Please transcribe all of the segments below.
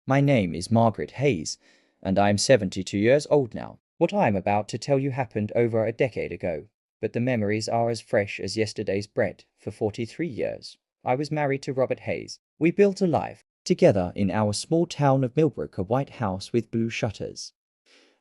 My name is Margaret Hayes, and I am 72 years old now. What I am about to tell you happened over a decade ago, but the memories are as fresh as yesterday's bread. For 43 years, I was married to Robert Hayes. We built a life together in our small town of Millbrook, a white house with blue shutters,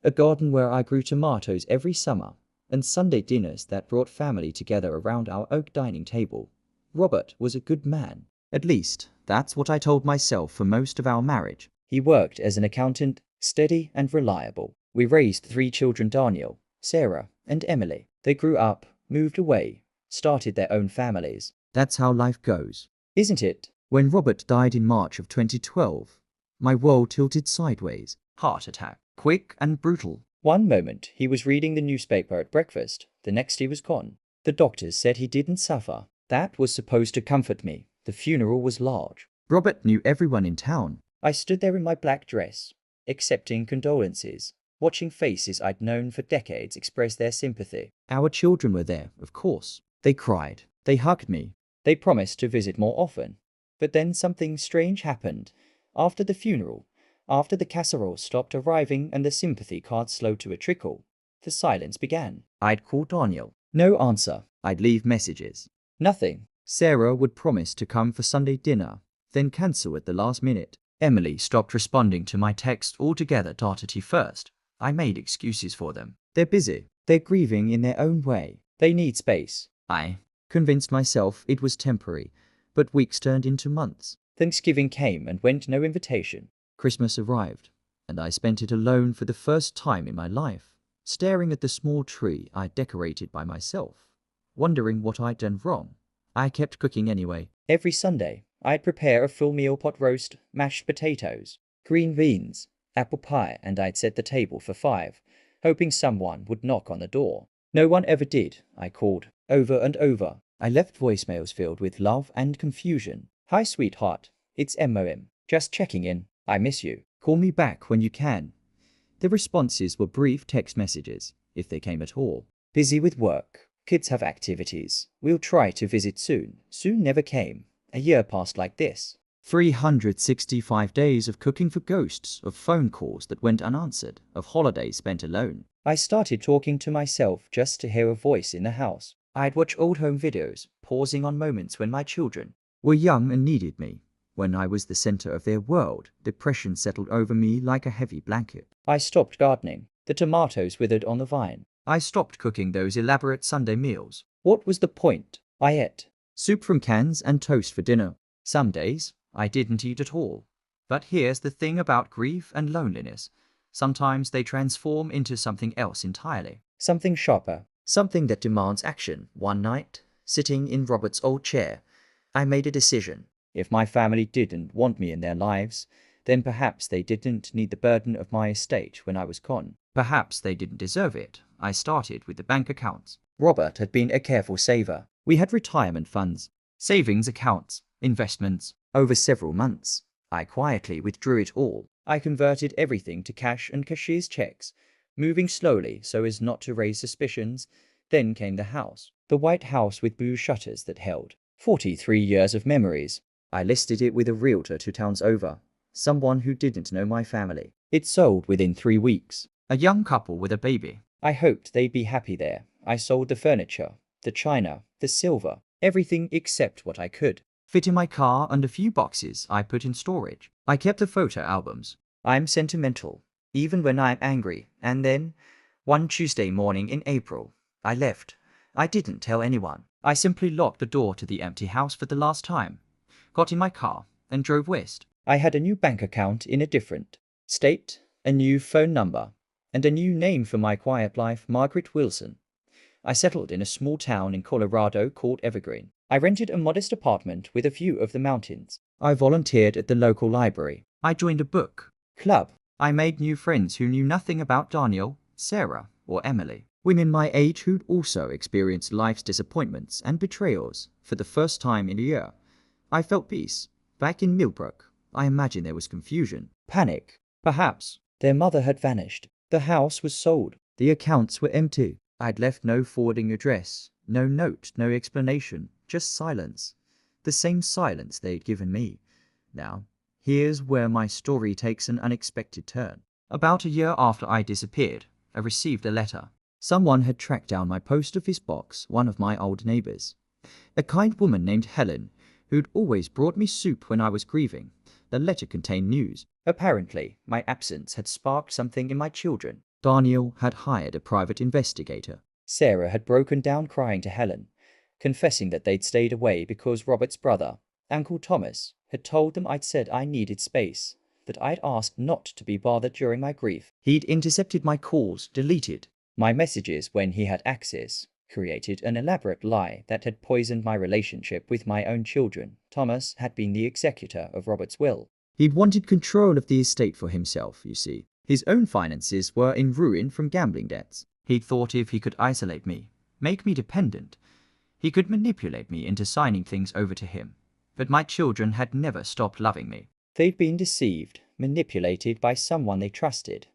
a garden where I grew tomatoes every summer, and Sunday dinners that brought family together around our oak dining table. Robert was a good man. At least, that's what I told myself for most of our marriage. He worked as an accountant, steady and reliable. We raised 3 children: Daniel, Sarah, and Emily. They grew up, moved away, started their own families. That's how life goes, isn't it? When Robert died in March of 2012, my world tilted sideways. Heart attack. Quick and brutal. One moment he was reading the newspaper at breakfast, the next he was gone. The doctors said he didn't suffer. That was supposed to comfort me. The funeral was large. Robert knew everyone in town. I stood there in my black dress, accepting condolences, watching faces I'd known for decades express their sympathy. Our children were there, of course. They cried. They hugged me. They promised to visit more often. But then something strange happened. After the funeral, after the casserole stopped arriving and the sympathy cards slowed to a trickle, the silence began. I'd call Daniel. No answer. I'd leave messages. Nothing. Sarah would promise to come for Sunday dinner, then cancel at the last minute. Emily stopped responding to my text altogether. First, I made excuses for them. They're busy. They're grieving in their own way. They need space. I convinced myself it was temporary, but weeks turned into months. Thanksgiving came and went, no invitation. Christmas arrived, and I spent it alone for the first time in my life, staring at the small tree I decorated by myself, wondering what I'd done wrong. I kept cooking anyway. Every Sunday, I'd prepare a full meal: pot roast, mashed potatoes, green beans, apple pie, and I'd set the table for 5, hoping someone would knock on the door. No one ever did. I called over and over. I left voicemails filled with love and confusion. Hi sweetheart, it's MOM. Just checking in. I miss you. Call me back when you can. The responses were brief text messages, if they came at all. Busy with work. Kids have activities. We'll try to visit soon. Soon never came. A year passed like this. 365 days of cooking for ghosts, of phone calls that went unanswered, of holidays spent alone. I started talking to myself just to hear a voice in the house. I'd watch old home videos, pausing on moments when my children were young and needed me. When I was the center of their world, depression settled over me like a heavy blanket. I stopped gardening. The tomatoes withered on the vine. I stopped cooking those elaborate Sunday meals. What was the point? I ate soup from cans and toast for dinner. Some days, I didn't eat at all. But here's the thing about grief and loneliness. Sometimes they transform into something else entirely. Something sharper. Something that demands action. One night, sitting in Robert's old chair, I made a decision. If my family didn't want me in their lives, then perhaps they didn't need the burden of my estate when I was gone. Perhaps they didn't deserve it. I started with the bank accounts. Robert had been a careful saver. We had retirement funds, savings accounts, investments. Over several months, I quietly withdrew it all. I converted everything to cash and cashier's checks, moving slowly so as not to raise suspicions. Then came the house. The white house with blue shutters that held 43 years of memories. I listed it with a realtor 2 towns over, someone who didn't know my family. It sold within 3 weeks. A young couple with a baby. I hoped they'd be happy there. I sold the furniture, the china, the silver, everything except what I could fit in my car and a few boxes I put in storage. I kept the photo albums. I'm sentimental, even when I'm angry. And then, one Tuesday morning in April, I left. I didn't tell anyone. I simply locked the door to the empty house for the last time, got in my car, and drove west. I had a new bank account in a different state, a new phone number, and a new name for my quiet life: Margaret Wilson. I settled in a small town in Colorado called Evergreen. I rented a modest apartment with a view of the mountains. I volunteered at the local library. I joined a book club. I made new friends who knew nothing about Daniel, Sarah, or Emily. Women my age who'd also experienced life's disappointments and betrayals. For the first time in a year, I felt peace. Back in Millbrook, I imagine there was confusion, panic. Perhaps their mother had vanished. The house was sold. The accounts were empty. I'd left no forwarding address, no note, no explanation, just silence. The same silence they'd given me. Now, Here's where my story takes an unexpected turn. About a year after I disappeared, I received a letter. Someone had tracked down my post office box, one of my old neighbors. A kind woman named Helen, who'd always brought me soup when I was grieving. The letter contained news. Apparently, my absence had sparked something in my children. Daniel had hired a private investigator. Sarah had broken down crying to Helen, confessing that they'd stayed away because Robert's brother, Uncle Thomas, had told them I'd said I needed space, that I'd asked not to be bothered during my grief. He'd intercepted my calls, deleted my messages when he had access, created an elaborate lie that had poisoned my relationship with my own children. Thomas had been the executor of Robert's will. He'd wanted control of the estate for himself, you see. His own finances were in ruin from gambling debts. He'd thought if he could isolate me, make me dependent, he could manipulate me into signing things over to him. But my children had never stopped loving me. They'd been deceived, manipulated by someone they trusted.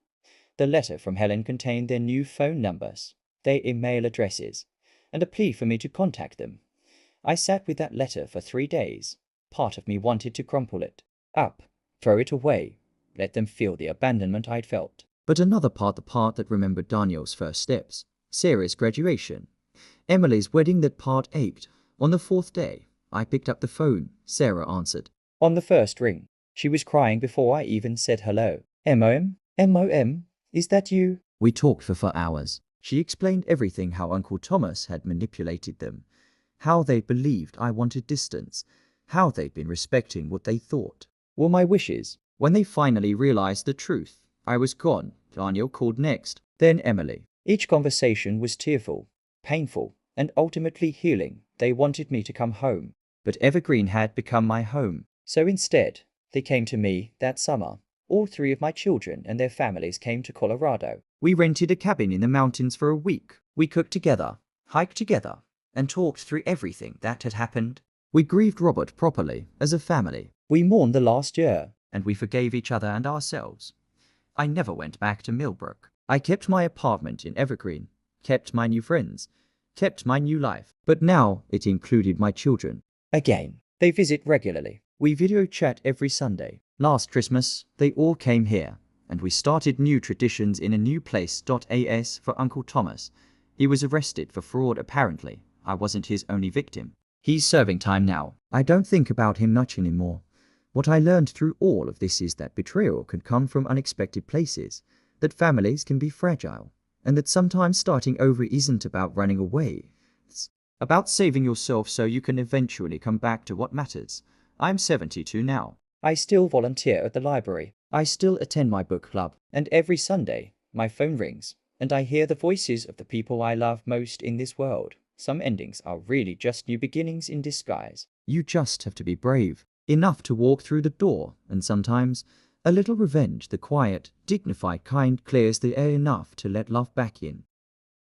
The letter from Helen contained their new phone numbers, their email addresses, and a plea for me to contact them. I sat with that letter for 3 days. Part of me wanted to crumple it up, throw it away, let them feel the abandonment I'd felt. But another part, the part that remembered Daniel's first steps, Sarah's graduation, Emily's wedding, that part ached. On the 4th day, I picked up the phone. Sarah answered. On the first ring, she was crying before I even said hello. M.O.M.? M.O.M.? Is that you? We talked for hours. She explained everything, how Uncle Thomas had manipulated them, how they believed I wanted distance, how they'd been respecting what they thought were my wishes. When they finally realized the truth, I was gone. Daniel called next, then Emily. Each conversation was tearful, painful, and ultimately healing. They wanted me to come home, but Evergreen had become my home. So instead, they came to me that summer. All 3 of my children and their families came to Colorado. We rented a cabin in the mountains for a week. We cooked together, hiked together, and talked through everything that had happened. We grieved Robert properly, as a family. We mourned the last year, and we forgave each other and ourselves. I never went back to Millbrook. I kept my apartment in Evergreen, kept my new friends, kept my new life. But now it included my children. Again, they visit regularly. We video chat every Sunday. Last Christmas, they all came here, and we started new traditions in a new place. As for Uncle Thomas, he was arrested for fraud apparently. I wasn't his only victim. He's serving time now. I don't think about him much anymore. What I learned through all of this is that betrayal can come from unexpected places, that families can be fragile, and that sometimes starting over isn't about running away. It's about saving yourself so you can eventually come back to what matters. I'm 72 now. I still volunteer at the library. I still attend my book club. And every Sunday, my phone rings, and I hear the voices of the people I love most in this world. Some endings are really just new beginnings in disguise. You just have to be brave enough to walk through the door, and sometimes a little revenge, the quiet, dignified kind, clears the air enough to let love back in.